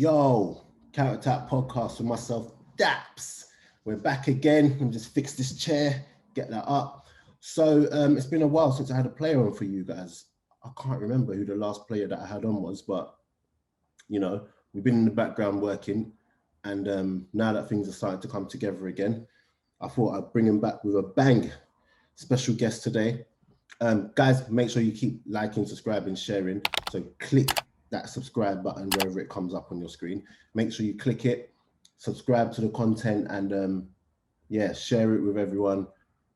Yo, Counter Attack podcast with myself, Daps. We're back again. Let me just fix this chair, get that up. So it's been a while since I had a player on for you guys. I can't remember who the last player that I had on was, but we've been in the background working, and now that things are starting to come together again, I thought I'd bring him back with a bang. Special guest today. Guys, make sure you keep liking, subscribing, sharing. So click that subscribe button wherever it comes up on your screen. Make sure you click it, subscribe to the content, and share it with everyone,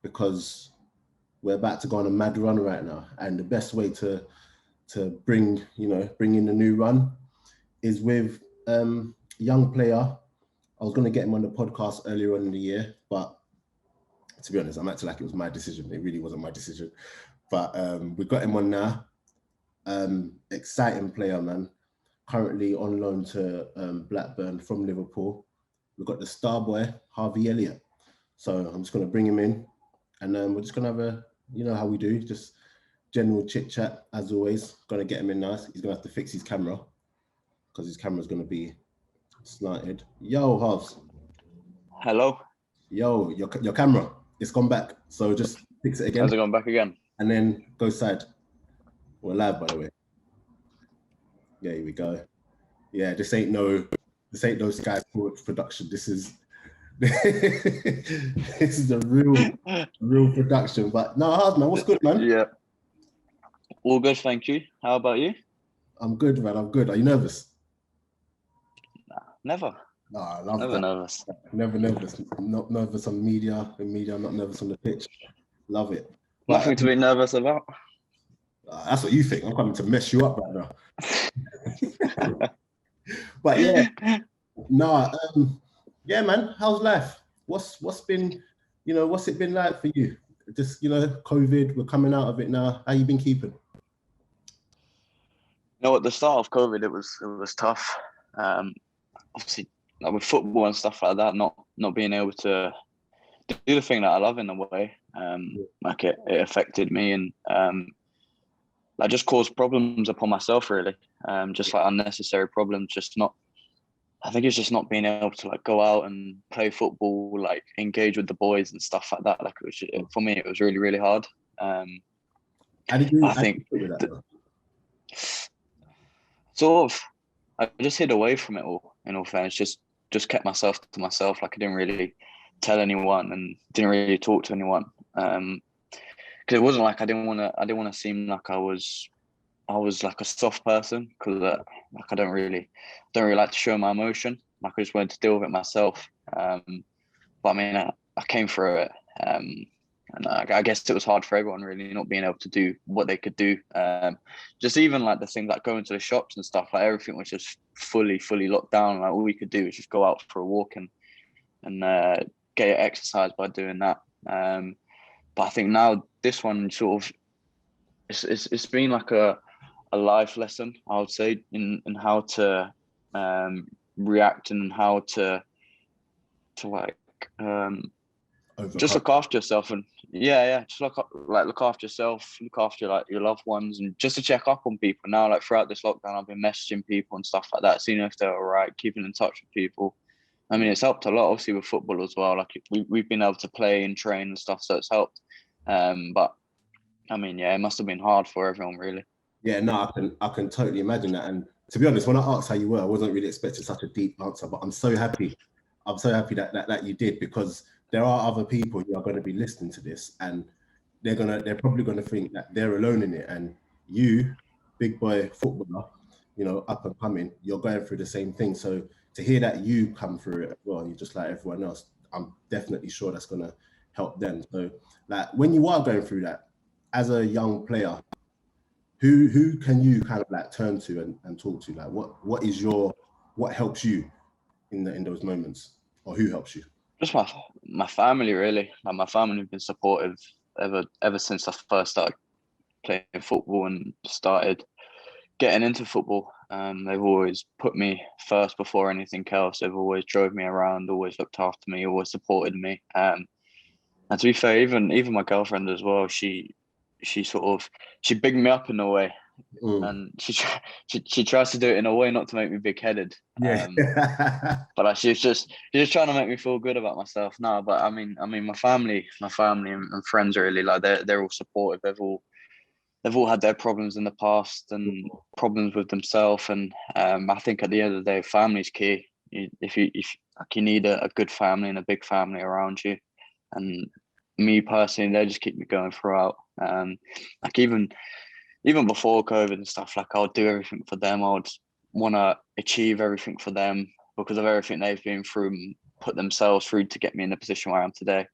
because we're about to go on a mad run right now. And the best way to bring in the new run is with young player. I was going to get him on the podcast earlier on in the year, but to be honest, I'm acting like it was my decision. It really wasn't my decision. But we got him on now. Exciting player, man. Currently on loan to Blackburn from Liverpool. We've got the star boy, Harvey Elliott. So I'm just going to bring him in, and we're just going to have how we do, just general chit chat as always. Going to get him in nice. He's going to have to fix his camera because his camera's going to be slanted. Yo, Harvs. Hello. Yo, your camera, it's gone back. So just fix it again. How's it gone back again? And then go side. We're live, by the way. Yeah, here we go. Yeah, this ain't no Sky Sports production. This is a real production. But no, hard man, what's good, man? Yeah. All good, thank you. How about you? I'm good, man. I'm good. Are you nervous? Nah, never. No, I love never that. Nervous. Never nervous. Not nervous on media. In media, I'm not nervous on the pitch. Love it. Nothing to be nervous about. That's what you think. I'm coming to mess you up right now. But yeah, man. How's life? What's been, what's it been like for you? Just COVID. We're coming out of it now. How you been keeping? At the start of COVID, it was tough. Obviously, like with football and stuff like that, not being able to do the thing that I love in a way. Like it affected me, and I just caused problems upon myself, really. Just like unnecessary problems. I think it's just not being able to like go out and play football, like engage with the boys and stuff like that. Like for me, it was really, really hard. How did you? Sort of, I just hid away from it all. In all fairness, just kept myself to myself. Like I didn't really tell anyone and didn't really talk to anyone. Because it wasn't like I didn't want to seem like I was like a soft person, because like I don't really like to show my emotion. Like I just wanted to deal with it myself. But I mean, I came through it, and I guess it was hard for everyone, really, not being able to do what they could do. Just even like the things like going to the shops and stuff, like everything was just fully locked down. Like all we could do was just go out for a walk and get your exercise by doing that. But I think now this one sort of it's been like a life lesson, I would say, in how to react and how to like just look after yourself, and just look after yourself, look after like your loved ones, and just to check up on people. Now, like throughout this lockdown, I've been messaging people and stuff like that, seeing if they're all right, keeping in touch with people. I mean, it's helped a lot, obviously, with football as well. Like we've been able to play and train and stuff, so it's helped. But I mean, yeah, it must have been hard for everyone, really. Yeah, no, I can totally imagine that. And to be honest, when I asked how you were, I wasn't really expecting such a deep answer. But I'm so happy. I'm so happy that you did, because there are other people who are going to be listening to this, and they're probably going to think that they're alone in it. And you, big boy footballer, up and coming, you're going through the same thing. So to hear that you come through it as well, you're just like everyone else, I'm definitely sure that's going to help them. So like when you are going through that as a young player, who can you kind of like turn to and talk to? Like what helps you in those moments, or who helps you? Just my family, really. Like my family have been supportive ever since I first started playing football and started getting into football. They've always put me first before anything else. They've always drove me around, always looked after me, always supported me. And to be fair, even my girlfriend as well, she bigged me up in a way. and she tries to do it in a way not to make me big-headed. Yeah. But like, she's just trying to make me feel good about myself. No, but I mean, my family and friends really, like, they're all supportive. They've all had their problems in the past and problems with themselves. And I think at the end of the day, family's key. If you need a good family and a big family around you. And me personally, they just keep me going throughout. Like even before COVID and stuff, like, I would do everything for them. I would want to achieve everything for them because of everything they've been through and put themselves through to get me in the position where I am today.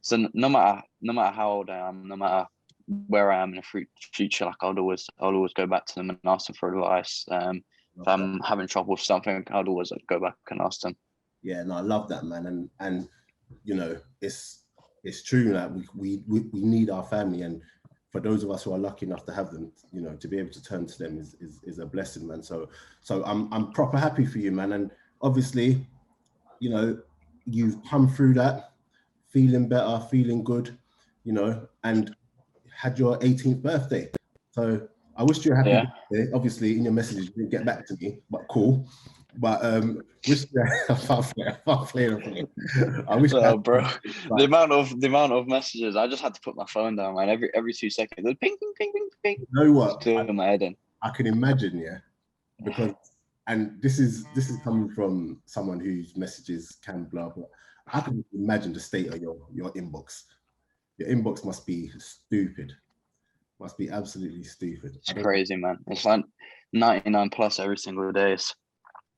So no matter how old I am, no matter where I am in the future, like, I'll always go back to them and ask them for advice. If I'm having trouble with something, I'd always go back and ask them. Yeah, no, I love that, man. And you know, it's true that we need our family, and for those of us who are lucky enough to have them, you know, to be able to turn to them is a blessing, man. So I'm proper happy for you, man. And obviously, you know, you've come through that, feeling better, feeling good, you know, and had your 18th birthday. So I wish you a happy birthday. Obviously, in your messages, you didn't get back to me, but cool. But wish you a I wish. Oh, bro, the amount of messages, I just had to put my phone down, man. Every 2 seconds, ping, ping, ping, ping, ping. You know what? In my head in. I can imagine, yeah, because, and this is coming from someone whose messages can blah blah. I can imagine the state of your inbox. Your inbox must be stupid. Must be absolutely stupid. It's crazy, man. It's like 99 plus every single day. It's,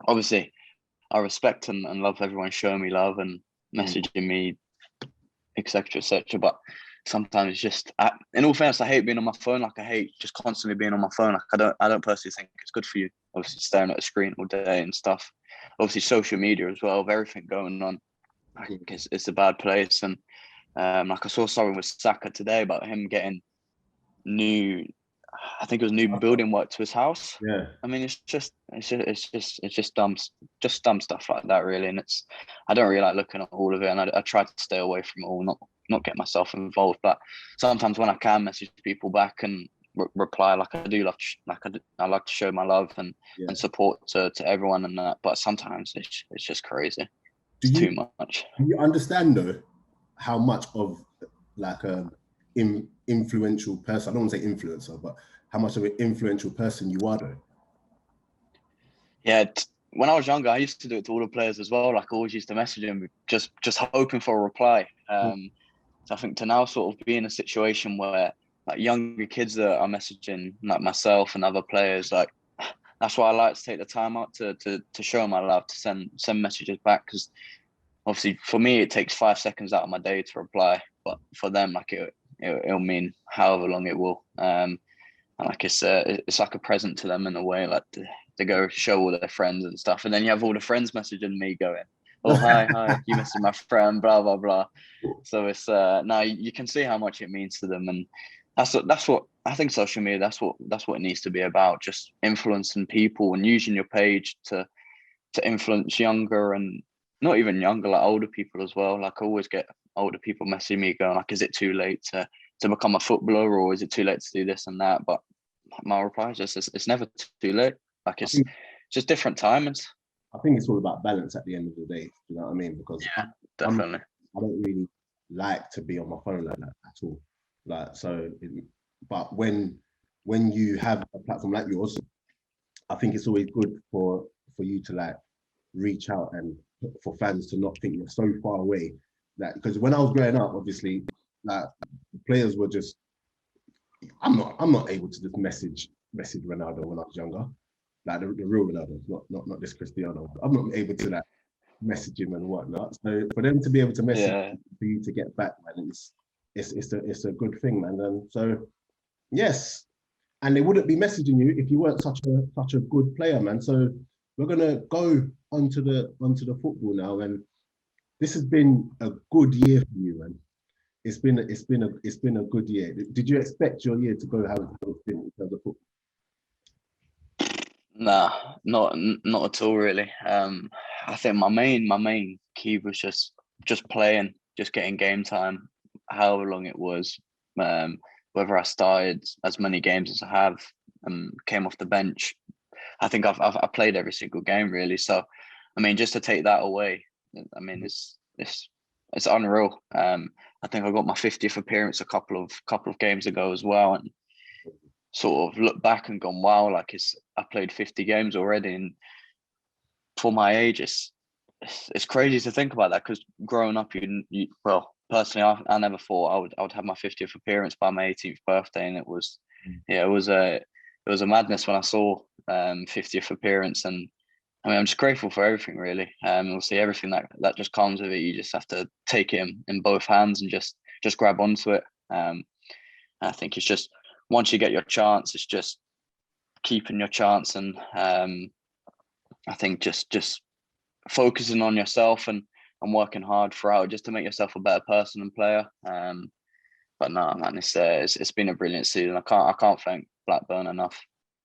obviously, I respect and love everyone showing me love and messaging me, etc., etc. But sometimes it's just, in all fairness, I hate being on my phone. Like, I hate just constantly being on my phone. Like, I don't personally think it's good for you. Obviously, staring at a screen all day and stuff. Obviously, social media as well, of everything going on. I think it's a bad place. And like, I saw something with Saka today about him getting new building work to his house. Yeah. I mean, it's just dumb stuff like that, really. And I don't really like looking at all of it, and I try to stay away from it all, not get myself involved. But sometimes when I can message people back and reply, like I do love, I like to show my love and support to everyone and that. But sometimes it's just crazy. It's too much. Do you understand though how much of like influential person, I don't want to say influencer, but how much of an influential person you are though? Yeah, when I was younger, I used to do it to all the players as well. Like, I always used to message them, just hoping for a reply. So I think to now sort of be in a situation where like younger kids that are messaging, like myself and other players, like, that's why I like to take the time out to show my love, to send messages back, because obviously for me it takes 5 seconds out of my day to reply, but for them, like, it'll mean however long it will. And like, it's like a present to them in a way, like to go show all their friends and stuff. And then you have all the friends messaging me going, oh, hi, you messaged my friend, blah, blah, blah. So it's now you can see how much it means to them. And that's what I think social media, that's what it needs to be about, just influencing people and using your page to influence younger and not even younger, like older people as well. Like, I always get older people messaging me going like, is it too late to become a footballer, or is it too late to do this and that? But my reply is just, it's never too late. Like, it's just different timings. I think it's all about balance at the end of the day. You know what I mean? Because definitely, I don't really like to be on my phone like that at all. Like, so, but when you have a platform like yours, I think it's always good for you to like reach out and for fans to not think you're so far away. Like, because when I was growing up, obviously, like, players were just, I'm not able to just message Ronaldo when I was younger, like the real Ronaldo, not this Cristiano. I'm not able to like message him and whatnot. So for them to be able to message for you to get back, man, it's a good thing, man. And so yes, and they wouldn't be messaging you if you weren't such a good player, man. So we're gonna go onto the football now, and this has been a good year for you, man. It's been a good year. Did you expect your year to go how it's been in terms of football? Nah, not at all, really. I think my main key was just playing, just getting game time, however long it was. whether I started as many games as I have and came off the bench, I think I've played every single game really. So, I mean, just to take that away, I mean, it's unreal. I think I got my 50th appearance a couple of games ago as well, and sort of looked back and gone, wow, like I played 50 games already, and for my age, it's crazy to think about that, because growing up, well, personally, I never thought I would have my 50th appearance by my 18th birthday, and it was a madness when I saw 50th appearance. And I mean, I'm just grateful for everything really. Obviously everything that just comes with it, you just have to take it in both hands and just grab onto it. I think it's just, once you get your chance, it's just keeping your chance, and I think just focusing on yourself and working hard throughout, just to make yourself a better person and player. But no, man, it's been a brilliant season. I can't thank Blackburn enough.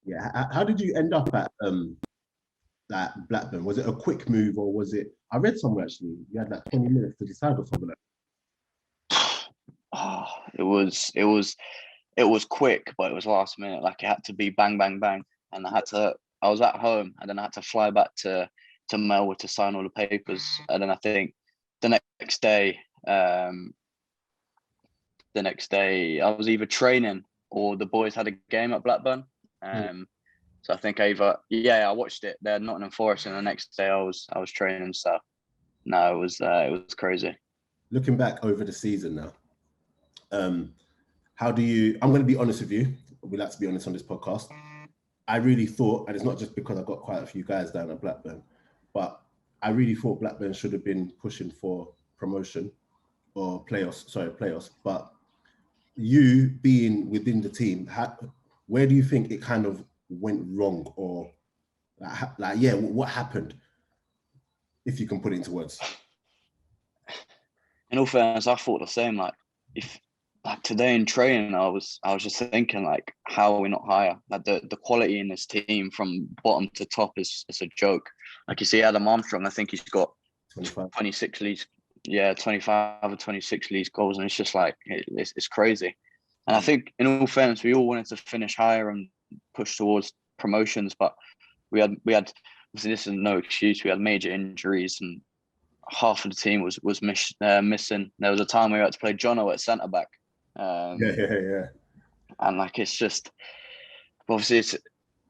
Yeah. How did you end up at that Blackburn? Was it a quick move, or was it? I read somewhere actually you had like 20 minutes to decide or something like that. Oh, it was quick, but it was last minute. Like, it had to be bang, bang, bang, and I was at home, and then I had to fly back to Melwood to sign all the papers, and then I think the next day I was either training or the boys had a game at Blackburn. So I think I watched it. They're Nottingham Forest, and the next day I was training. So no, it was crazy. Looking back over the season now, how do you? I'm going to be honest with you. We like to be honest on this podcast. I really thought, and it's not just because I've got quite a few guys down at Blackburn, but I really thought Blackburn should have been pushing for promotion or playoffs. But you being within the team, where do you think it kind of went wrong, or what happened? If you can put it into words. In all fairness, I thought the same. Like, if like today in training, I was just thinking, like, how are we not higher? Like, the quality in this team from bottom to top is a joke. Like, you see Adam Armstrong, I think he's got 26 leagues. Yeah, 25 or 26 league goals, and it's just like it's crazy. And I think, in all fairness, we all wanted to finish higher and push towards promotions, but we had obviously, this is no excuse. We had major injuries, and half of the team was missing. There was a time we had to play Jono at centre back. Yeah. And like, it's just, obviously it's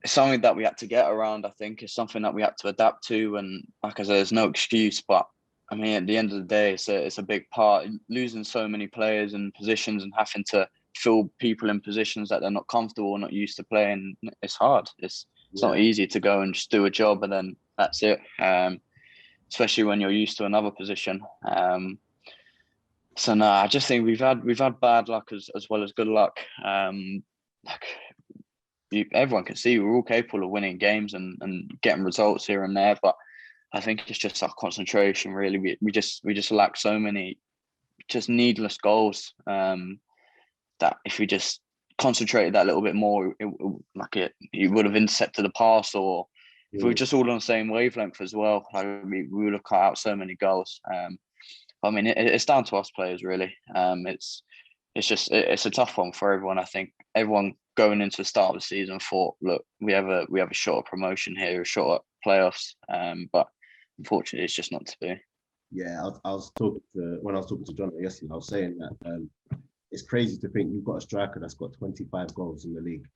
something that we had to get around. I think it's something that we had to adapt to, and like I said, there's no excuse. But I mean, at the end of the day, it's a big part. Losing so many players and positions, and having to fill people in positions that they're not comfortable or not used to playing, it's hard. It's not easy to go and just do a job and then that's it. Especially when you're used to another position. So no, I just think we've had bad luck as well as good luck. Everyone can see we're all capable of winning games and getting results here and there, but I think it's just our concentration really. We just lack so many just needless goals. That if we just concentrated that a little bit more, it would have intercepted the pass, or if we were just all on the same wavelength as well, like we would have cut out so many goals. I mean, it's down to us players really. It's a tough one for everyone. I think everyone going into the start of the season thought, look, we have a shot at promotion here, a shot at playoffs. But unfortunately, it's just not to be. Yeah, I was talking to John yesterday. I was saying that it's crazy to think you've got a striker that's got 25 goals in the league,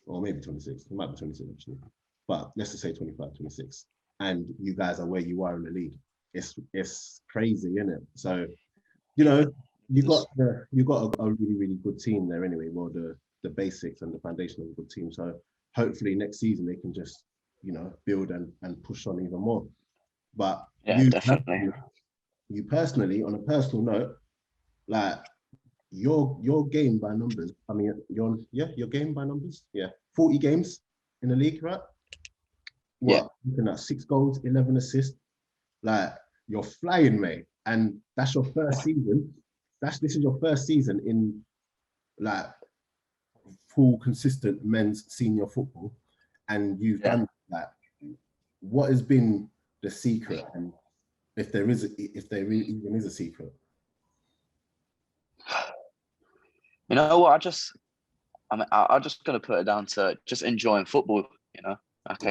or maybe 26. It might be 26 actually, but let's just say 25, 26, and you guys are where you are in the league. It's crazy, isn't it? So, you got a really, really good team there anyway. Well, the basics and the foundation of a good team. So hopefully next season they can just build and push on even more. But yeah, definitely. You personally, on a personal note, like your game by numbers. I mean, your game by numbers. Yeah, 40 games in the league, right? What? Yeah. Looking at 6 goals, 11 assists. Like, you're flying, mate. And that's your first season. This is your first season in like full consistent men's senior football, and you've done that. What has been the secret, and if there even is a secret? You know what? I'm just gonna put it down to just enjoying football. You know, like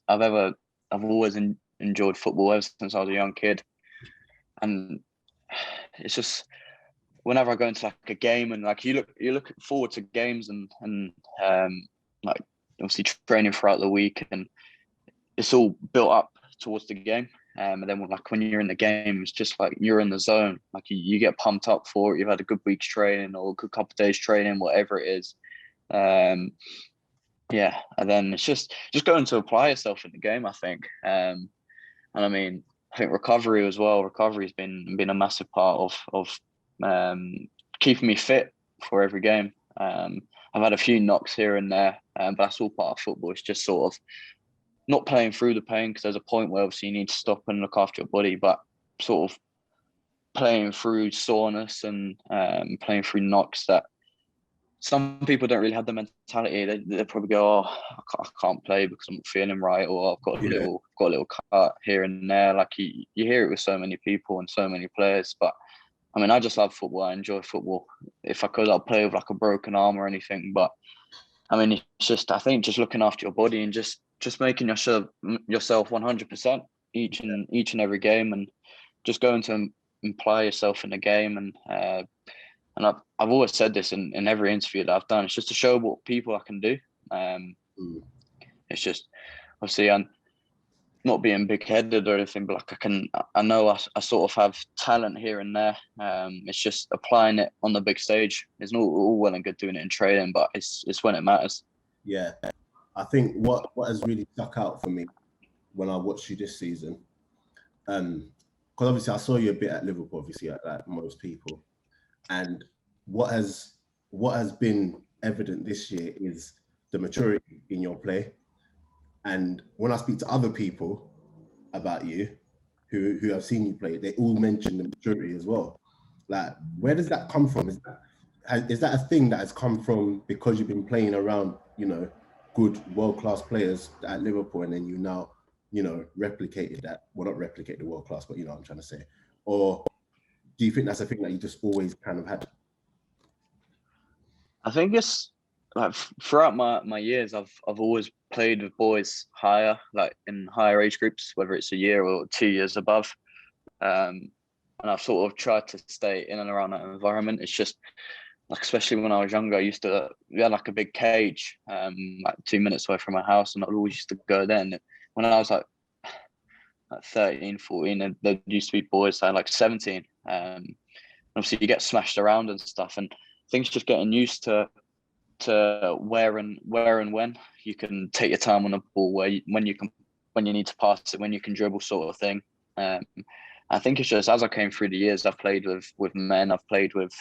I've always enjoyed football ever since I was a young kid, and it's just whenever I go into like a game and like you look forward to games and like obviously training throughout the week, and it's all built up towards the game. And then when you're in the game, it's just like you're in the zone. Like you get pumped up for it. You've had a good week's training or a good couple of days training, whatever it is. Yeah, and then it's just going to apply yourself in the game, I think. And I mean, I think recovery as well. Recovery's been a massive part of keeping me fit for every game. I've had a few knocks here and there, but that's all part of football. It's just sort of not playing through the pain, because there's a point where obviously you need to stop and look after your body, but sort of playing through soreness and playing through knocks that some people don't really have the mentality. They probably go, "Oh, I can't play because I'm not feeling right," or "I've got a little cut here and there." Like you hear it with so many people and so many players. But I mean, I just love football. I enjoy football. If I could, I'd play with like a broken arm or anything. But I mean, it's just, I think just looking after your body and just making yourself 100% each and every game, and just going to imply yourself in the game. And I've always said this in every interview that I've done. It's just to show what people I can do. It's just, obviously, I'm not being big-headed or anything, but like I know I sort of have talent here and there. It's just applying it on the big stage. It's not all well and good doing it in training, but it's when it matters. Yeah, I think what has really stuck out for me when I watched you this season, because obviously I saw you a bit at Liverpool, obviously like most people, and what has been evident this year is the maturity in your play. And when I speak to other people about you who have seen you play, they all mention the maturity as well. Like, where does that come from? Is that a thing that has come from because you've been playing around, good world-class players at Liverpool, and then you now, replicated that? Well, not replicate the world-class, but you know what I'm trying to say. Or do you think that's a thing that you just always kind of had? I think it's like throughout my years, I've always played with boys higher, like in higher age groups, whether it's a year or 2 years above. And I've sort of tried to stay in and around that environment. It's just like, especially when I was younger, we had like a big cage, like 2 minutes away from my house, and I always used to go there. And when I was like 13, 14, and there used to be boys that had like 17. Obviously you get smashed around and stuff, and things just getting used to where and when you can take your time on the ball, when you need to pass it, when you can dribble, sort of thing. I think it's just, as I came through the years, I've played with men, I've played with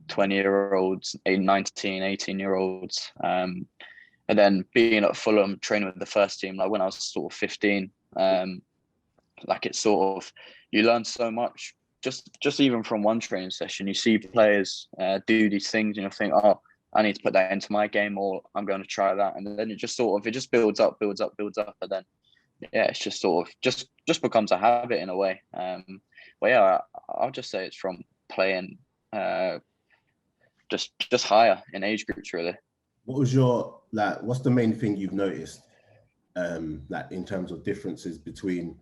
20-year-olds, 19, 18-year-olds, and then being at Fulham, training with the first team, like when I was sort of 15, like it's sort of, you learn so much just even from one training session. You see players do these things and you think, oh, I need to put that into my game, or I'm going to try that. And then it just builds up. And then, yeah, it's just sort of just becomes a habit in a way. But yeah, I'll just say it's from playing just higher in age groups, really. What was what's the main thing you've noticed, like in terms of differences between,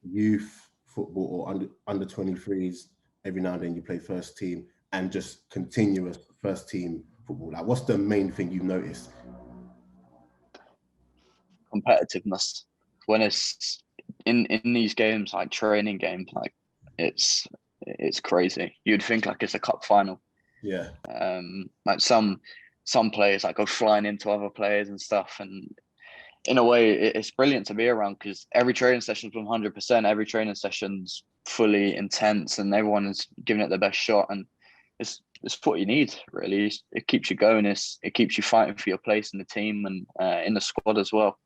youth football or under 23s, every now and then you play first team, and just continuous first team football? Like, what's the main thing you've noticed? Competitiveness. When it's in these games, like training games, like it's crazy. You'd think like it's a cup final. Yeah. Like some players like go flying into other players and stuff, and in a way it's brilliant to be around, because every training session's 100%, every training session's fully intense, and everyone is giving it their best shot, and it's what you need, really. It keeps you going. It keeps you fighting for your place in the team and in the squad as well.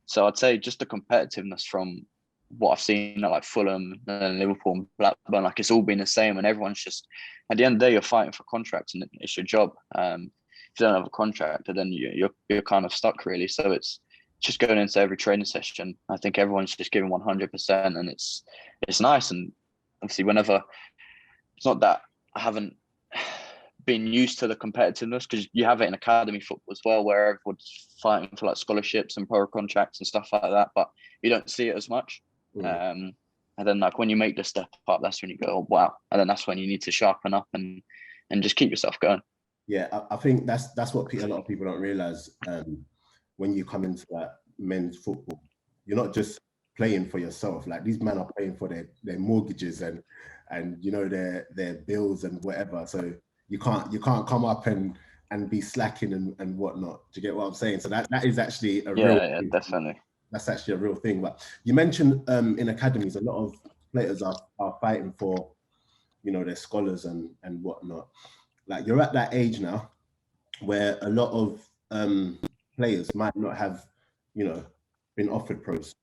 So I'd say just the competitiveness from what I've seen at like Fulham and Liverpool and Blackburn, like it's all been the same, and everyone's just, at the end of the day, you're fighting for contracts, and it's your job. If you don't have a contract, then you're kind of stuck, really. So it's just going into every training session, I think everyone's just giving 100%, and it's nice. And obviously, whenever, it's not that I haven't being used to the competitiveness, because you have it in academy football as well, where everyone's fighting for like scholarships and pro contracts and stuff like that, but you don't see it as much. And then like when you make the step up, that's when you go, oh, wow. And then that's when you need to sharpen up and just keep yourself going. Yeah, I think that's what a lot of people don't realize. When you come into that men's football, you're not just playing for yourself. Like, these men are playing for their mortgages and their bills and whatever. So you can't come up and be slacking and whatnot. Do you get what I'm saying? So that is actually a real thing. Definitely. That's actually a real thing. But you mentioned in academies, a lot of players are fighting for their scholars and whatnot. Like, you're at that age now where a lot of players might not have been offered pros.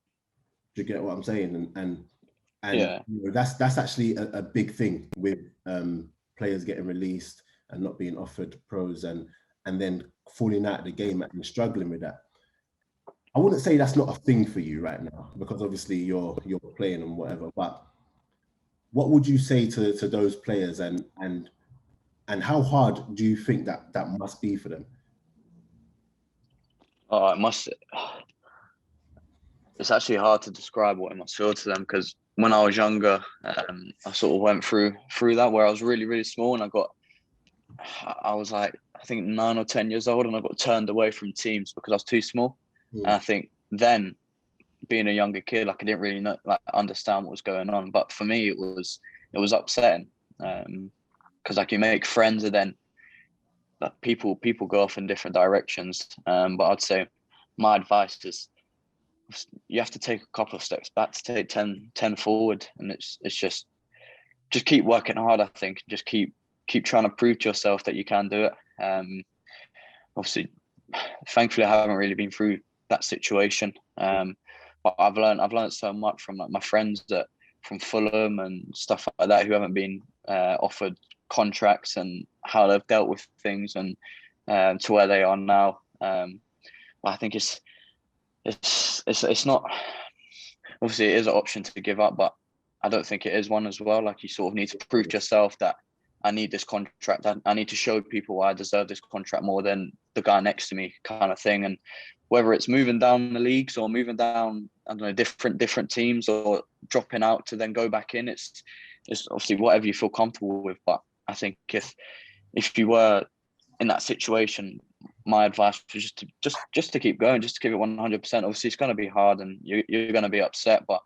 Do you get what I'm saying? And that's actually a big thing with players getting released and not being offered pros and then falling out of the game and struggling with that. I wouldn't say that's not a thing for you right now, because obviously you're playing and whatever, but what would you say to those players, and how hard do you think that must be for them? Oh, it must. It's actually hard to describe what it must feel to them, because when I was younger, I sort of went through that, where I was really, really small, and I was like, I think 9 or 10 years old, and I got turned away from teams because I was too small. And I think then, being a younger kid, like, I didn't really understand what was going on. But for me, it was upsetting, because like, you make friends and then like, people go off in different directions. But I'd say my advice is, you have to take a couple of steps back to take 10 forward, and it's just keep working hard. I think just keep trying to prove to yourself that you can do it. Obviously, thankfully, I haven't really been through that situation, but I've learned so much from like my friends from Fulham and stuff like that, who haven't been offered contracts, and how they've dealt with things, and to where they are now. I think it's not, obviously it is an option to give up, but I don't think it is one as well. Like, you sort of need to prove to yourself that I need this contract. I need to show people why I deserve this contract more than the guy next to me, kind of thing. And whether it's moving down the leagues or moving down, I don't know, different teams, or dropping out to then go back in, it's obviously whatever you feel comfortable with. But I think if you were in that situation, my advice was just to keep going, just to give it 100%. Obviously, it's going to be hard, and you're going to be upset, but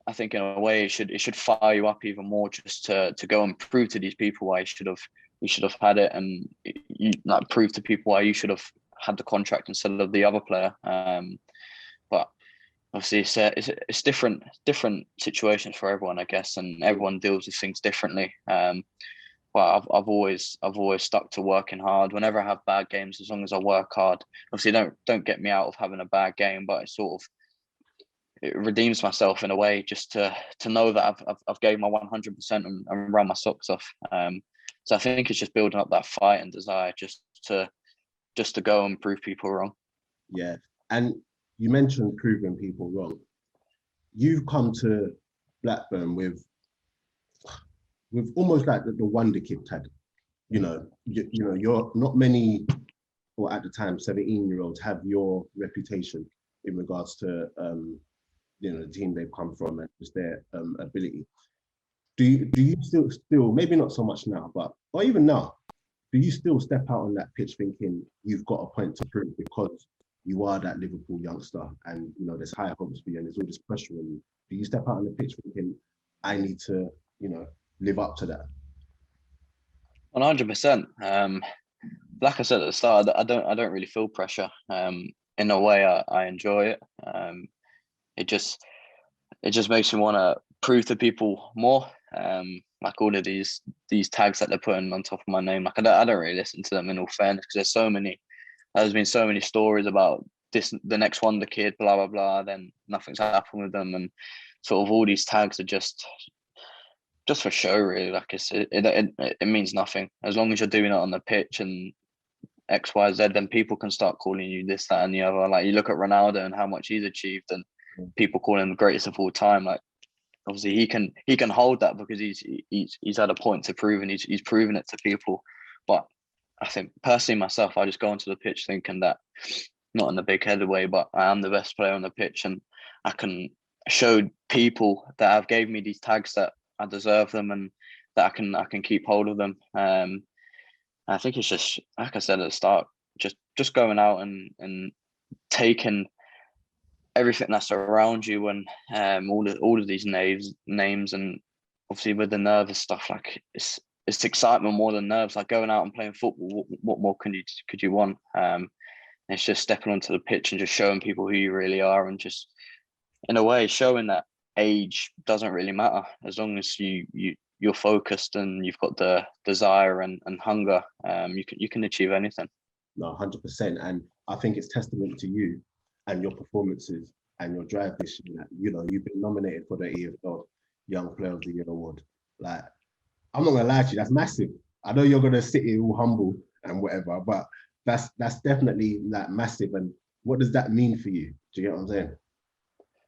I think in a way it should fire you up even more, just to go and prove to these people why you should have had it, and you like prove to people why you should have had the contract instead of the other player. But obviously it's different situations for everyone, I guess, and everyone deals with things differently. But I've always stuck to working hard. Whenever I have bad games, as long as I work hard, obviously don't get me out of having a bad game, but it redeems myself in a way, just to know that I've gave my 100% and run my socks off. So I think it's just building up that fight and desire just to go and prove people wrong. Yeah, and you mentioned proving people wrong. You've come to Blackburn with almost like the wonder kid tag. You're not many, or at the time 17-year-olds have your reputation in regards to the team they've come from and just their ability. Do you still maybe not so much now, but or even now, do you still step out on that pitch thinking you've got a point to prove, because you are that Liverpool youngster, and there's high hopes for you and there's all this pressure on you? Do you step out on the pitch thinking, I need to live up to that? 100%. Like I said at the start, I don't really feel pressure. In a way, I enjoy it. It just makes me want to prove to people more. Like all of these tags that they're putting on top of my name, like I don't really listen to them, in all fairness, because there's been so many stories about this, the next wonder kid, blah blah blah. Then nothing's happened with them, and sort of all these tags are just for show, really. Like it means nothing as long as you're doing it on the pitch and X, Y, Z. Then people can start calling you this, that, and the other. Like, you look at Ronaldo and how much he's achieved, and people call him the greatest of all time. Like, obviously he can hold that because he's had a point to prove, and he's proven it to people. But I think personally myself, I just go onto the pitch thinking that, not in the big-headed way, but I am the best player on the pitch, and I can show people that have gave me these tags that I deserve them, and that I can keep hold of them. I think it's just, like I said at the start, just going out and taking everything that's around you, and all of these names, and obviously with the nervous stuff, like it's excitement more than nerves. Like going out and playing football, what more could you want? It's just stepping onto the pitch and just showing people who you really are, and just in a way showing that age doesn't really matter as long as you're focused and you've got the desire and hunger. You can achieve anything. No, 100%. And I think it's testament to you and your performances and your drive this year that, you know, you've been nominated for the EFL Young Player of the Year award. Like, I'm not gonna lie to you, that's massive. I know you're gonna sit here all humble and whatever, but that's definitely like massive. And what does that mean for you? Do you get what I'm saying?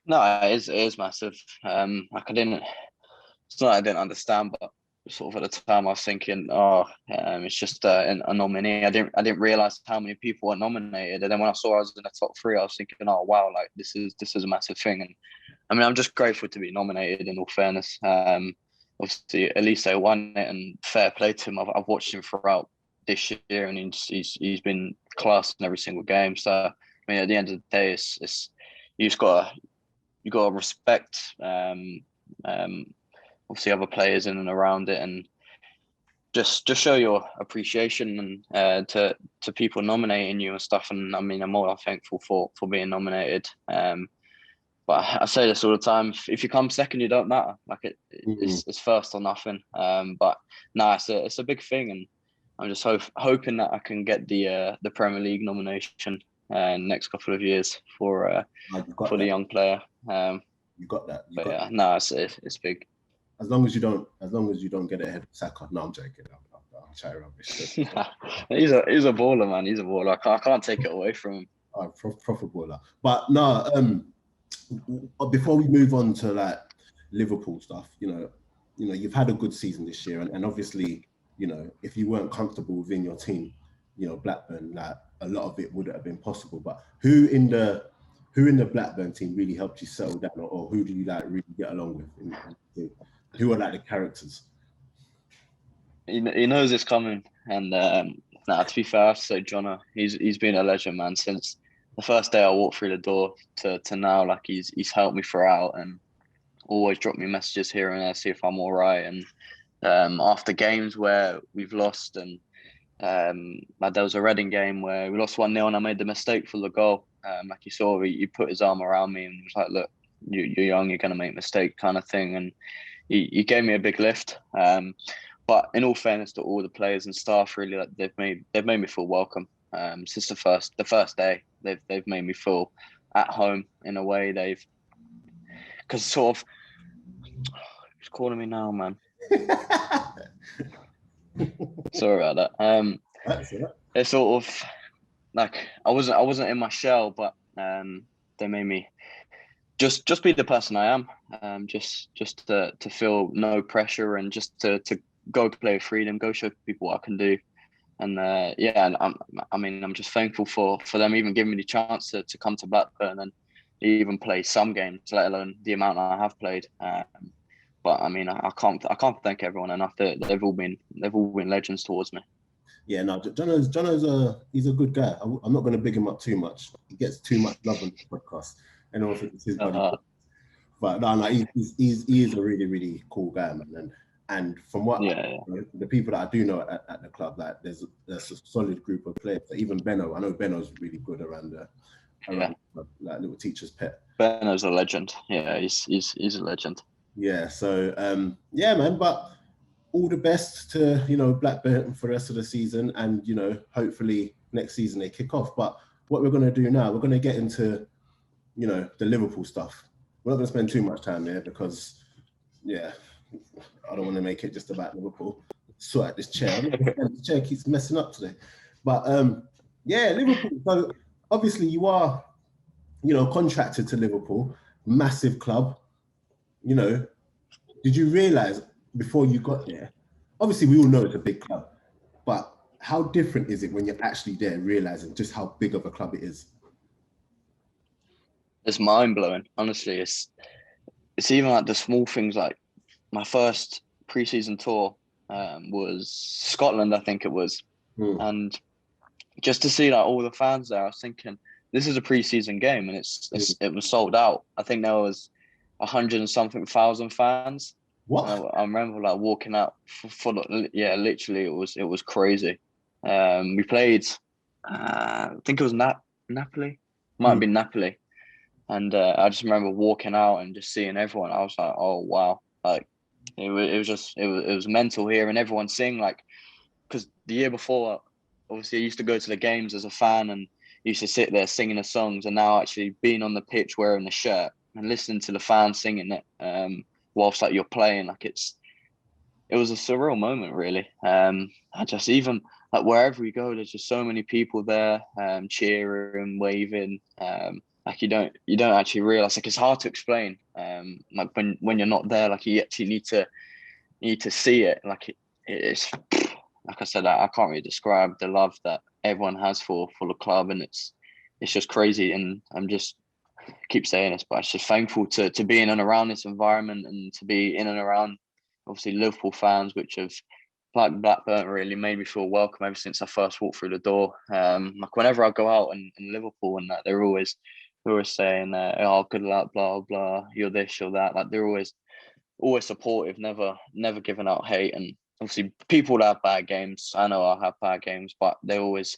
No, it is massive. Like it's not I didn't understand, but sort of at the time I was thinking, it's just a nominee. I didn't realize how many people were nominated, and then when I saw I was in the top 3, I was thinking, oh wow, like this is a massive thing. And I mean, I'm just grateful to be nominated. In all fairness, obviously at least they won it, and fair play to him. I've watched him throughout this year, and he's been class in every single game. So I mean, at the end of the day, it's you just gotta respect obviously other players in and around it, and just show your appreciation and to people nominating you and stuff. And I mean, I'm more than thankful for being nominated. But I say this all the time: if you come second, you don't matter. Like it's first or nothing. But no, it's a big thing, and I'm just hoping that I can get the Premier League nomination next couple of years for the young player. You got that. Yeah, no, it's big. As long as you don't get it ahead of Saka. No, I'm joking. I'm chatting rubbish. He's a baller, man. He's a baller. I can't take it away from him. Proper baller. But no, before we move on to like Liverpool stuff, you know, you've had a good season this year, and obviously, you know, if you weren't comfortable within your team, you know, Blackburn, like a lot of it wouldn't have been possible. But who in the Blackburn team really helped you settle down, or who do you like really get along with? Who are like the characters? He knows it's coming, and to be fair, I have to say Jono. He's been a legend, man, since the first day I walked through the door to now. Like he's helped me throughout, and always dropped me messages here and there, see if I'm all right. And after games where we've lost, and like there was a Reading game where we lost 1-0, and I made the mistake for the goal. Like you saw, he put his arm around me and was like, "Look, you're young, you're gonna make mistakes," kind of thing. And he gave me a big lift. But in all fairness to all the players and staff, really, like they've made me feel welcome. Since the first day, they've made me feel at home in a way. Because sort of, he's calling me now, man. Sorry about that. It's sort of like I wasn't in my shell, but they made me just be the person I am. Just to feel no pressure, and just to go play with freedom, go show people what I can do. And and I'm just thankful for them even giving me the chance to come to Blackburn and even play some games, let alone the amount I have played. But I mean, I can't thank everyone enough. They've all been legends towards me. Yeah, no, Jono's he's a good guy. I'm not going to big him up too much. He gets too much love on the podcast, and also it's his buddy. But no, he is a really, really cool guy, man. And from what the people that I do know at the club, like there's a solid group of players. Even Benno, I know Benno's really good around like little teacher's pet. Benno's a legend. Yeah, he's a legend. Yeah, so yeah, man. But all the best to Blackburn for the rest of the season, and hopefully next season they kick off. But what we're going to do now, we're going to get into the Liverpool stuff. We're not going to spend too much time there because I don't want to make it just about Liverpool. Sort out this chair. The chair keeps messing up today. But Liverpool. So obviously you are contracted to Liverpool, massive club. Did you realise before you got there? Obviously, we all know it's a big club, but how different is it when you're actually there, realizing just how big of a club it is? It's mind blowing. Honestly, it's even like the small things. Like my first pre-season tour was Scotland, I think it was, and just to see like all the fans there, I was thinking this is a pre-season game, and it was sold out. I think there was 100 and something thousand fans. What? I remember like walking out for literally it was crazy. We played, I think it was Napoli, might have been Napoli, and I just remember walking out and just seeing everyone. I was like, oh wow, like it was mental here, and everyone sing like, because the year before, obviously I used to go to the games as a fan and used to sit there singing the songs, and now actually being on the pitch wearing the shirt and listening to the fans singing it whilst like you're playing, like it was a surreal moment really. I just, even like wherever we go, there's just so many people there cheering, waving. Like you don't actually realize, like it's hard to explain. Like when you're not there, like you actually need to see it. Like it's like I said, I can't really describe the love that everyone has for the club, and it's just crazy. And I'm just keep saying this, but I'm just thankful to be in and around this environment, and to be in and around obviously Liverpool fans, which have, like Blackburn, really made me feel welcome ever since I first walked through the door. Like whenever I go out in Liverpool and that, they're always saying, "Oh, good luck, blah blah. You're this, you're that." Like they're always supportive, never giving out hate. And obviously people that have bad games, I know I'll have bad games, but they're always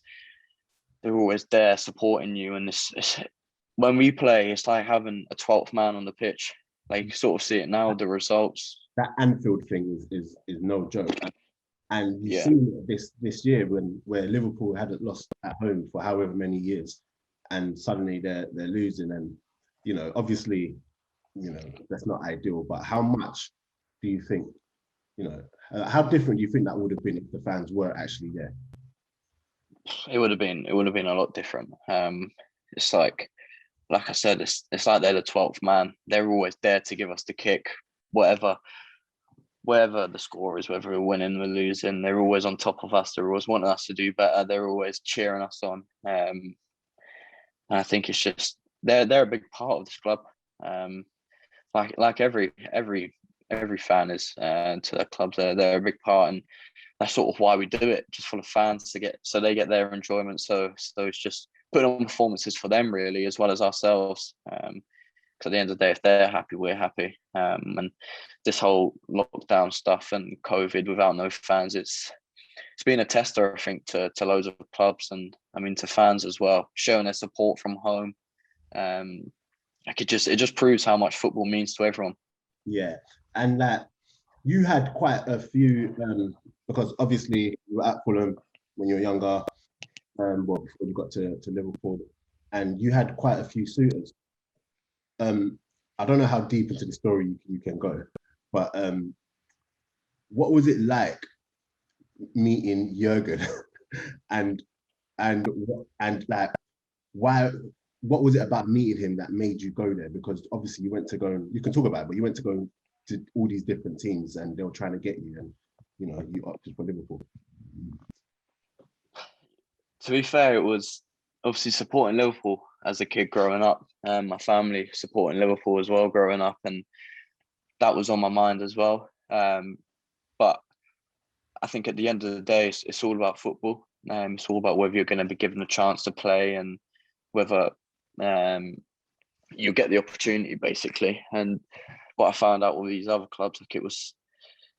there supporting you. And it's when we play, it's like having a 12th man on the pitch. Like you sort of see it now, the results. That Anfield thing is no joke. And you've Yeah. seen this year where Liverpool hadn't lost at home for however many years, and suddenly they're losing. And obviously, that's not ideal. But how much do you think, how different do you think that would have been if the fans were actually there? It would have been a lot different. It's like I said, it's like they're the 12th man. They're always there to give us the kick, whatever the score is, whether we're winning or losing. They're always on top of us. They're always wanting us to do better. They're always cheering us on. And I think it's just they're a big part of this club. Like every fan is to their clubs. They're a big part, and that's sort of why we do it, just for the fans so they get their enjoyment. So it's just putting on performances for them really, as well as ourselves. Because at the end of the day, if they're happy, we're happy. And this whole lockdown stuff and COVID without no fans, it's been a tester, I think, to loads of clubs, and I mean to fans as well, showing their support from home. Like it just proves how much football means to everyone. Yeah, and that you had quite a few, because obviously you were at Fulham when you were younger, before you got to Liverpool, and you had quite a few suitors. I don't know how deep into the story you can go, but what was it like meeting Jurgen, and like why? What was it about meeting him that made you go there? Because obviously you went to go, and you can talk about it, but you went to go to all these different teams, and they were trying to get you, and you opted for Liverpool. To be fair, it was obviously supporting Liverpool as a kid growing up, and my family supporting Liverpool as well growing up, and that was on my mind as well. But I think at the end of the day, it's all about football. It's all about whether you're going to be given a chance to play, and whether you get the opportunity, basically. And what I found out with these other clubs, like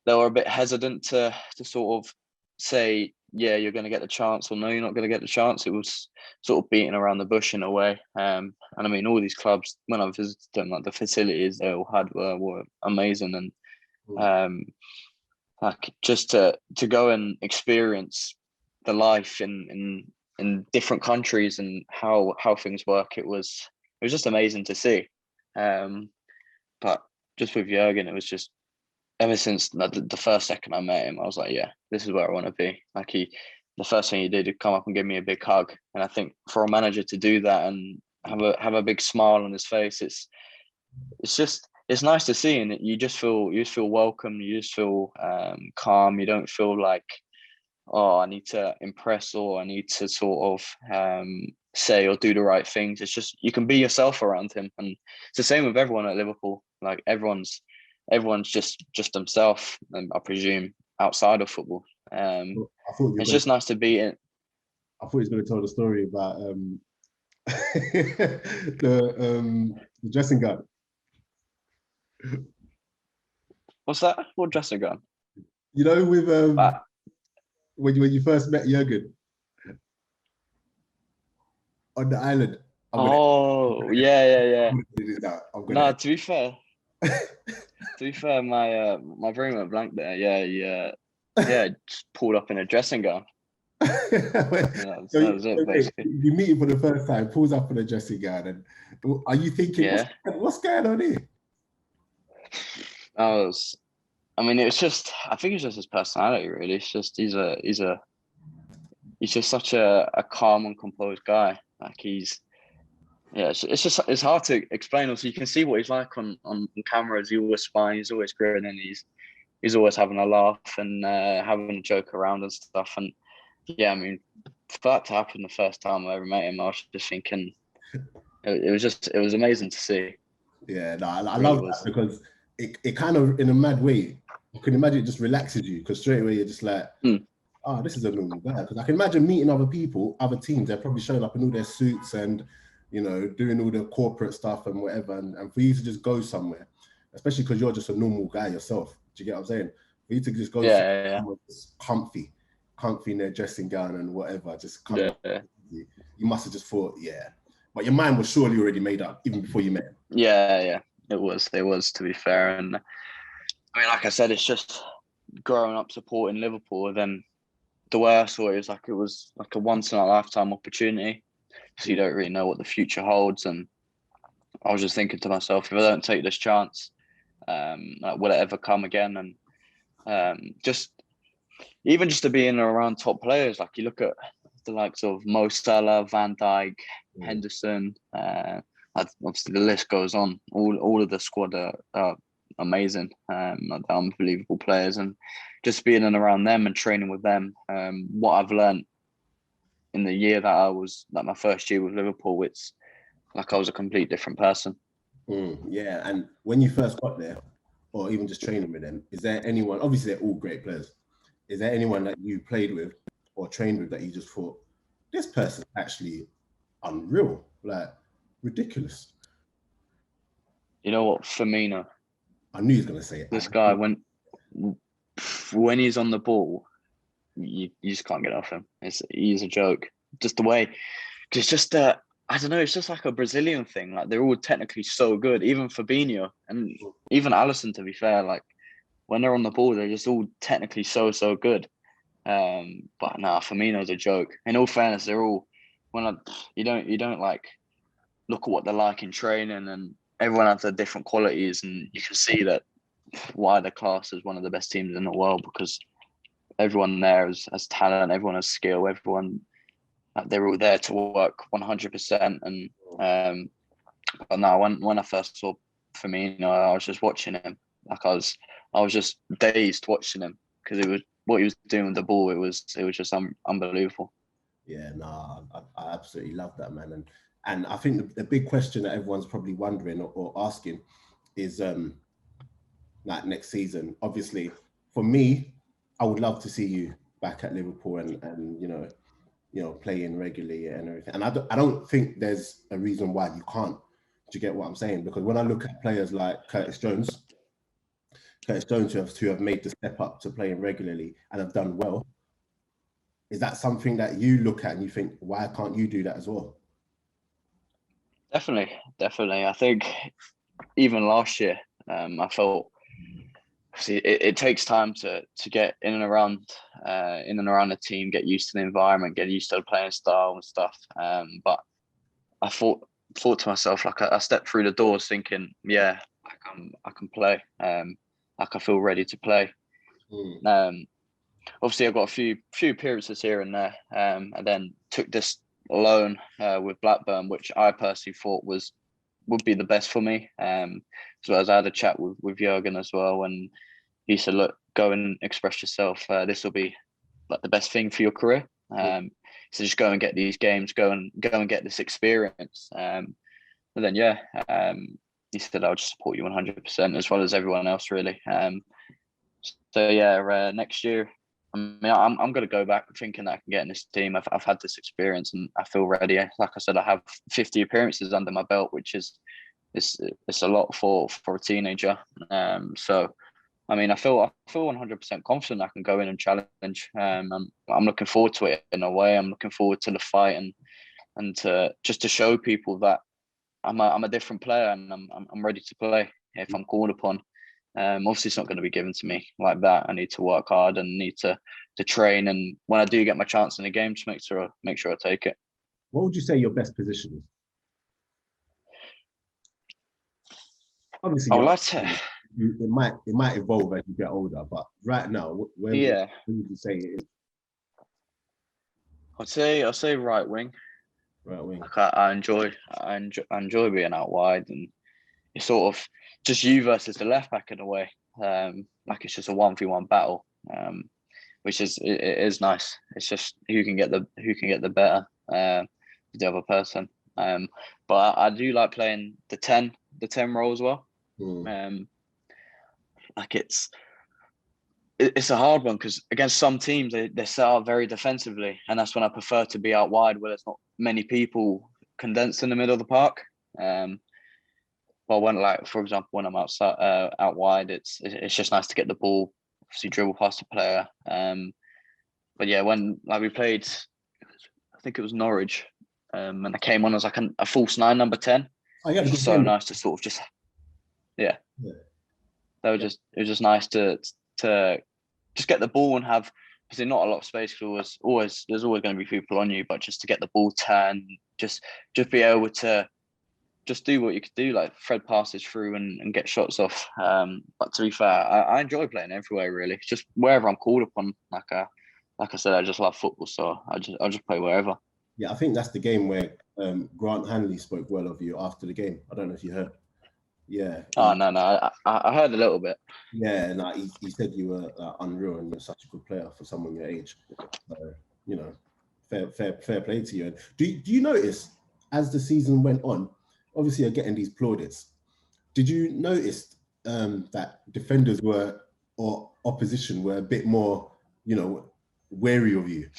they were a bit hesitant to sort of say, yeah, you're going to get the chance, or no, you're not going to get the chance. It was sort of beating around the bush in a way. And I mean, all these clubs, when I visited them, like the facilities they all had were amazing. And like just to go and experience the life in different countries and how things work, it was just amazing to see. But just with Jurgen, it was just, ever since the first second I met him, I was like, yeah, this is where I want to be. Like the first thing he did was come up and give me a big hug. And I think for a manager to do that and have a big smile on his face, it's nice to see, and you just feel welcome. You just feel calm. You don't feel like oh, I need to impress or I need to sort of say or do the right things. It's just you can be yourself around him, and it's the same with everyone at Liverpool. Like everyone's just themselves, and I presume outside of football. I thought you were It's gonna, just nice to be in. I thought he was going to tell the story about the dressing gown. What's that? What dressing gown? You know, with But when you first met Jurgen on the island. oh yeah. I'm gonna do this now. No, to be fair, my brain went blank there. Yeah, just pulled up in a dressing gown. That was it basically. You meet him for the first time, pulls up in a dressing gown, and are you thinking, Yeah, what's going on here? I mean, it was just. I think it's just his personality, really. It's just he's just such a calm and composed guy. Like it's hard to explain. Also, you can see what he's like on cameras. He's always smiling. He's always grinning. He's always having a laugh and having a joke around and stuff. And yeah, I mean, for that to happen the first time I ever met him, I was just thinking it was amazing to see. Yeah, no, I love that because it kind of, in a mad way, you can imagine it just relaxes you because straight away you're just like, oh, this is a normal guy. Because I can imagine meeting other people, other teams, they're probably showing up in all their suits and, you know, doing all the corporate stuff and whatever. And for you to just go somewhere, especially because you're just a normal guy yourself, do you get what I'm saying? For you to just go somewhere comfy in their dressing gown and whatever, just come you must have just thought, yeah. But your mind was surely already made up even before you met him. Yeah. It was, to be fair. And I mean, like I said, it's just growing up supporting Liverpool. Then the way I saw it was like a once in a lifetime opportunity. So you don't really know what the future holds. And I was just thinking to myself, if I don't take this chance, like, will it ever come again? And just to be in and around top players, like you look at the likes of Mo Salah, Van Dijk, Henderson, obviously the list goes on. All of the squad are amazing, like unbelievable players, and just being in and around them and training with them. What I've learned in the year that I was, like my first year with Liverpool, it's like I was a complete different person. Yeah, and when you first got there, or even just training with them, is there anyone? Obviously, they're all great players. Is there anyone that you played with or trained with that you just thought, this person's actually unreal, like ridiculous? You know what, Firmino. I knew he was gonna say it. This guy, when he's on the ball, you just can't get off him. He's a joke. Just the way, it's just I don't know. It's just like a Brazilian thing. Like they're all technically so good. Even Fabinho and even Alisson, to be fair, like when they're on the ball, they're just all technically so good. But nah, Firmino's a joke. In all fairness, they're all you don't like look at what they're like in training, and everyone has their different qualities, and you can see that why they're classed as one of the best teams in the world, because everyone there has talent, everyone has skill, everyone, they're all there to work 100%. And but now when I first saw Firmino, I was just watching him. Like I was just dazed watching him, because it was what he was doing with the ball. It was just unbelievable. Yeah, no, I absolutely love that, man. And I think the big question that everyone's probably wondering or asking is like next season. Obviously, for me, I would love to see you back at Liverpool and you know playing regularly and everything. And I don't think there's a reason why you can't. Do you get what I'm saying? Because when I look at players like Curtis Jones who have made the step up to playing regularly and have done well, is that something that you look at and you think, why can't you do that as well? Definitely. I think even last year, I felt, see, it takes time to get in and around the team, get used to the environment, get used to the playing style and stuff. But I thought to myself, like I stepped through the doors thinking, yeah, I can play. Like I feel ready to play. Obviously, I've got a few appearances here and there, and then took this loan with Blackburn, which I personally thought would be the best for me. So as I had a chat with Jurgen as well, and he said, look, go and express yourself. This will be like the best thing for your career. So just go and get these games, go and get this experience. And then he said, I'll just support you 100% as well as everyone else, really. So yeah, next year, I mean, I'm going to go back thinking that I can get in this team. I've had this experience and I feel ready. Like I said, I have 50 appearances under my belt, which is it's a lot for a teenager. So I mean, I feel 100% confident I can go in and challenge. I'm looking forward to it in a way. I'm looking forward to the fight and to just to show people that I'm a different player and I'm ready to play if I'm called upon. Obviously, it's not going to be given to me like that. I need to work hard and need to train. And when I do get my chance in the game, just make sure I take it. What would you say your best position is? Obviously, I would like to. It might evolve as you get older, but right now, where would you say it is? I'll say right wing. Right wing. Like I enjoy being out wide, and it's sort of just you versus the left back in a way. Like it's just a 1v1 battle, which it is nice. It's just who can get the better the other person. But I do like playing the 10 role as well. Like it's a hard one because against some teams they set up very defensively, and that's when I prefer to be out wide where there's not many people condensed in the middle of the park. But when, like for example, when I'm outside out wide, it's just nice to get the ball, obviously dribble past the player. But yeah, when like we played, I think it was Norwich, and I came on as like a false 9, number 10. Oh, yeah, it's so nice to sort of just yeah. It was just nice to just get the ball and have, because there's not a lot of space. There's always going to be people on you, but just to get the ball turned, just be able to just do what you could do, like thread passes through and get shots off. But to be fair, I enjoy playing everywhere really. It's just wherever I'm called upon. Like I said, I just love football, so I'll just play wherever. Yeah, I think that's the game where Grant Hanley spoke well of you after the game. I don't know if you heard. Yeah. No, I heard a little bit. Yeah, and he said you were unreal and you're such a good player for someone your age. You know, fair play to you. And do you notice as the season went on, obviously you're getting these plaudits. Did you notice that defenders or opposition were a bit more, wary of you?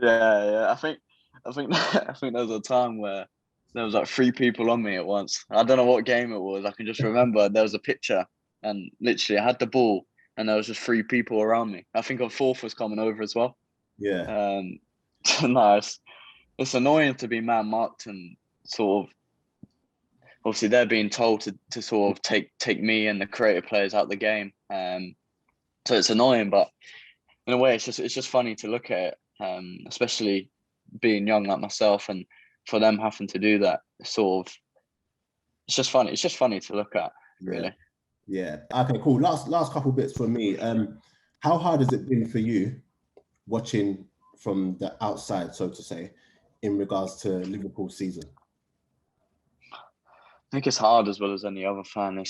Yeah. I think there was a time where there was like 3 people on me at once. I don't know what game it was. I can just remember there was a picture and literally I had the ball and there was just 3 people around me. I think a 4th was coming over as well. Yeah. Nice. It's annoying to be man marked and sort of, obviously they're being told to sort of take me and the creative players out of the game. So it's annoying, but in a way it's just funny to look at it, especially being young like myself, and for them having to do that, it's just funny. It's just funny to look at, really. Yeah. Okay, cool. Last couple bits for me. How hard has it been for you watching from the outside, so to say, in regards to Liverpool season? I think it's hard as well as any other fan.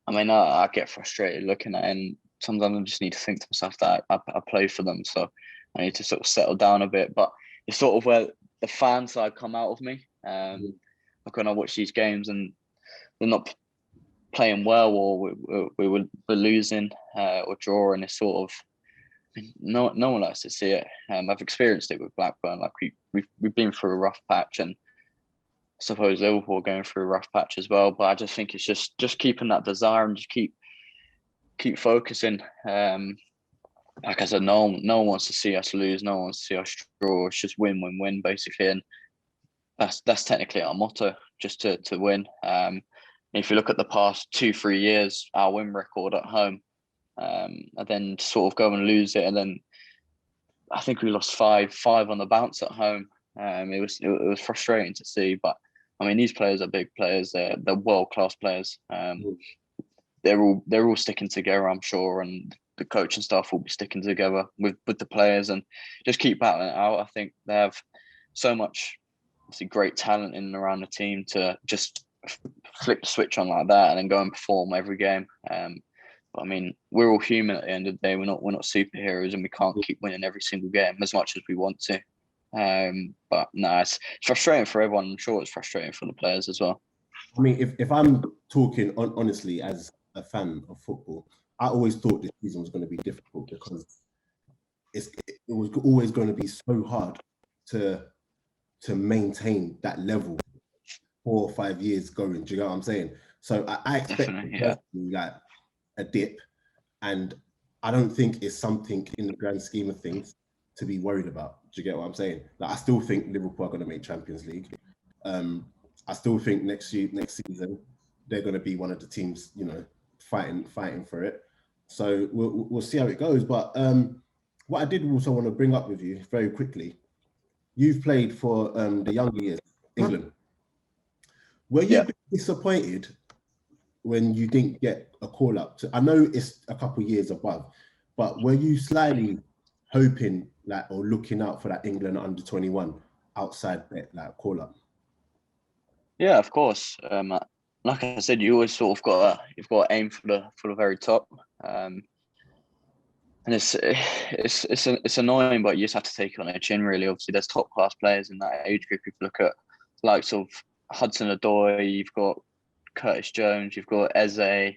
I get frustrated looking at it, and sometimes I just need to think to myself that I play for them, so I need to sort of settle down a bit. But it's sort of where the fan side come out of me. Like when I watch these games and they're not playing well, or we're losing or drawing, it's sort of, no one likes to see it. I've experienced it with Blackburn. Like we've been through a rough patch, and I suppose Liverpool are going through a rough patch as well. But I just think it's just keeping that desire and just keep focusing. Like I said, no one wants to see us lose. No one wants to see us draw. It's just win, win, win, basically. And that's technically our motto, just to win. If you look at the past 2-3 years, our win record at home, and then sort of go and lose it, and then I think we lost 5 on the bounce at home. It was frustrating to see, but I mean, these players are big players. They're world-class players. They're all sticking together, I'm sure, and the coaching staff will be sticking together with the players and just keep battling it out. I think they have so much, obviously, great talent in and around the team to just flip the switch on like that and then go and perform every game. But I mean, we're all human at the end of the day. We're not superheroes, and we can't keep winning every single game as much as we want to. But no, it's frustrating for everyone. I'm sure it's frustrating for the players as well. I mean, if I'm talking honestly as a fan of football, I always thought this season was going to be difficult because it was always going to be so hard to maintain that level 4 or 5 years going. Do you know what I'm saying? So I expect like a dip, and I don't think it's something in the grand scheme of things to be worried about. Do you get what I'm saying? Like, I still think Liverpool are going to make Champions League. I still think next season they're going to be one of the teams, you know, fighting for it. So we'll see how it goes. But what I did also want to bring up with you very quickly, you've played for the younger years, England. Were you disappointed when you didn't get a call up? I know it's a couple of years above, but were you slightly hoping like or looking out for that England under 21 outside like call up? Yeah, of course. Like I said, you always sort of you've got to aim for the very top. And it's annoying, but you just have to take it on the chin. Really, obviously, there's top class players in that age group. If you look at likes of Hudson-Odoi, you've got Curtis Jones, you've got Eze,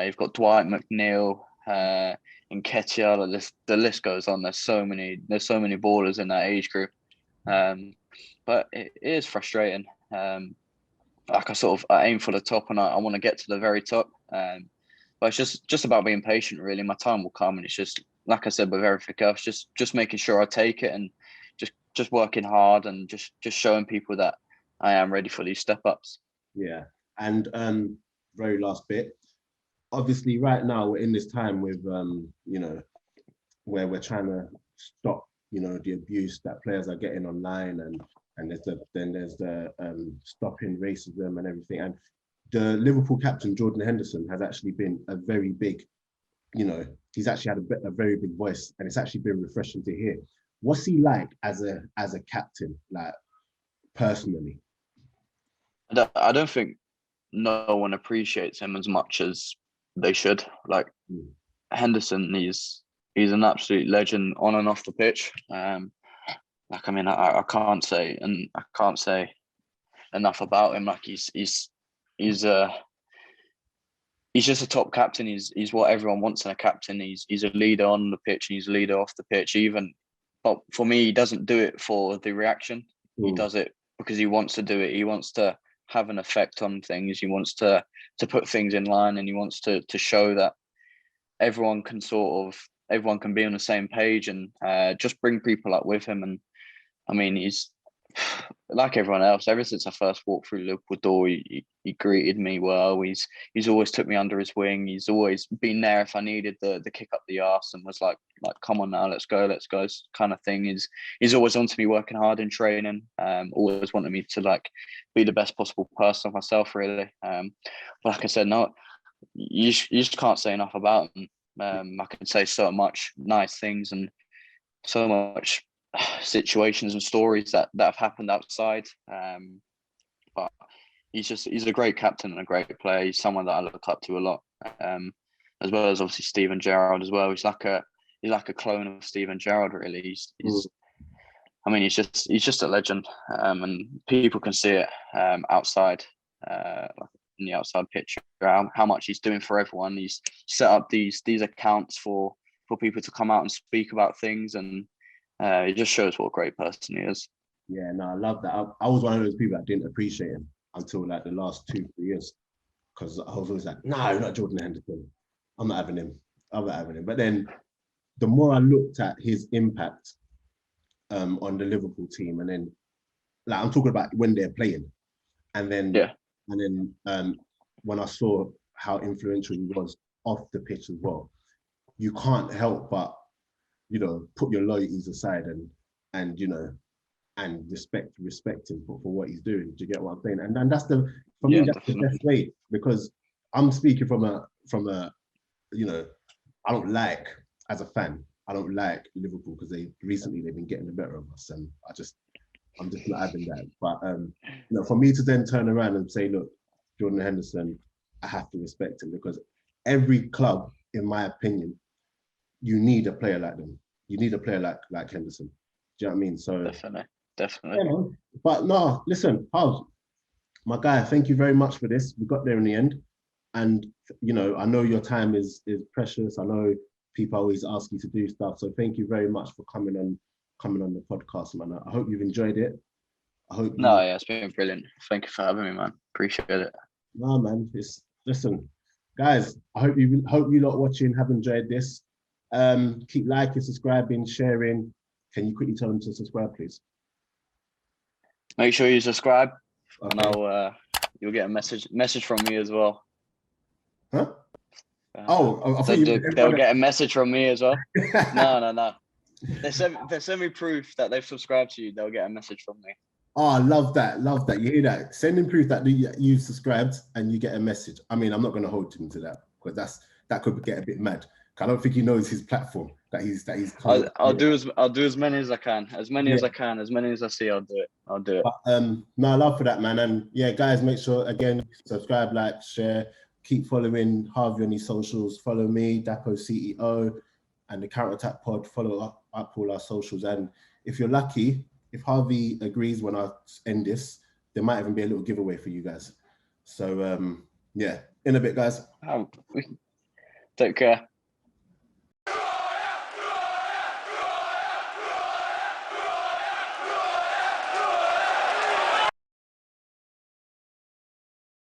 you've got Dwight McNeil, Nketiah. The list goes on. There's so many ballers in that age group. But it is frustrating. Like I aim for the top, and I want to get to the very top. But it's just about being patient, really. My time will come, and it's just like I said with everything else, just making sure I take it and just working hard and just showing people that I am ready for these step ups. Yeah, and very last bit. Obviously, right now we're in this time with you know, where we're trying to stop, you know, the abuse that players are getting online, and there's the stopping racism and everything. And the Liverpool captain Jordan Henderson has actually been a very big, you know, he's actually had a very big voice, and it's actually been refreshing to hear. What's he like as a captain, like personally? I don't think no one appreciates him as much as they should. Like Henderson, he's an absolute legend on and off the pitch. Like, I mean, I can't say enough about him. Like, he's just a top captain. He's what everyone wants in a captain. He's a leader on the pitch, and he's a leader off the pitch. But for me, he doesn't do it for the reaction. He does it because he wants to do it. He wants to have an effect on things. He wants to put things in line, and he wants to show that everyone can be on the same page, and just bring people up with him. And I mean, he's like everyone else. Ever since I first walked through Liverpool door, he greeted me well. He's always took me under his wing. He's always been there if I needed the kick up the arse, and was like, come on now, let's go kind of thing. He's always on to me working hard in training. Always wanted me to like be the best possible person of myself, really. But like I said, no, you just can't say enough about him. I can say so much nice things and so much situations and stories that have happened outside. But he's a great captain and a great player. He's someone that I look up to a lot. As well as obviously Steven Gerrard as well. He's like a clone of Steven Gerrard, really. He's just a legend. And people can see it outside, in the outside picture, how much he's doing for everyone. He's set up these accounts for people to come out and speak about things, and it just shows what a great person he is. Yeah, no, I love that. I was one of those people that didn't appreciate him until like the last 2-3 years, because I was always like, no, not Jordan Henderson. I'm not having him. But then the more I looked at his impact on the Liverpool team, and then like I'm talking about when they're playing, and then when I saw how influential he was off the pitch as well, you can't help but, you know, put your loyalties aside and you know, and respect him for what he's doing. Do you get what I'm saying? And that's for me, that's definitely the best way, because I'm speaking from a, you know, I don't like, as a fan, I don't like Liverpool because they've been getting the better of us, and I'm just not having that. But you know, for me to then turn around and say, look, Jordan Henderson, I have to respect him, because every club in my opinion, you need a player like them. You need a player like Henderson. Do you know what I mean? So definitely. yeah, man. But no, listen, Harv, my guy, thank you very much for this. We got there in the end. And you know, I know your time is precious. I know people always ask you to do stuff. So thank you very much for coming on the podcast, man. I hope you've enjoyed it. I hope No, yeah, it's been brilliant. Thank you for having me, man. Appreciate it. No, man. Listen, guys. I hope you lot watching have enjoyed this. Keep liking, subscribing, sharing. Can you quickly tell them to subscribe, please? Make sure you subscribe, Okay. and you'll get a message from me as well. Huh? I thought they'll get a message from me as well. No. They send me proof that they've subscribed to you. They'll get a message from me. Oh, I love that. Love that. You hear that? Send him proof that you've subscribed and you get a message. I mean, I'm not going to hold him to that because that could get a bit mad. I don't think he knows his platform that he's. I'll do as many as I can. As many as I can. As many as I see, I'll do it. But, no, I love for that, man. And yeah, guys, make sure again subscribe, like, share, keep following Harvey on his socials. Follow me, Dapo CEO, and the Counter Attack Pod. Follow up all our socials. And if you're lucky, if Harvey agrees when I end this, there might even be a little giveaway for you guys. So yeah, in a bit, guys. Take care.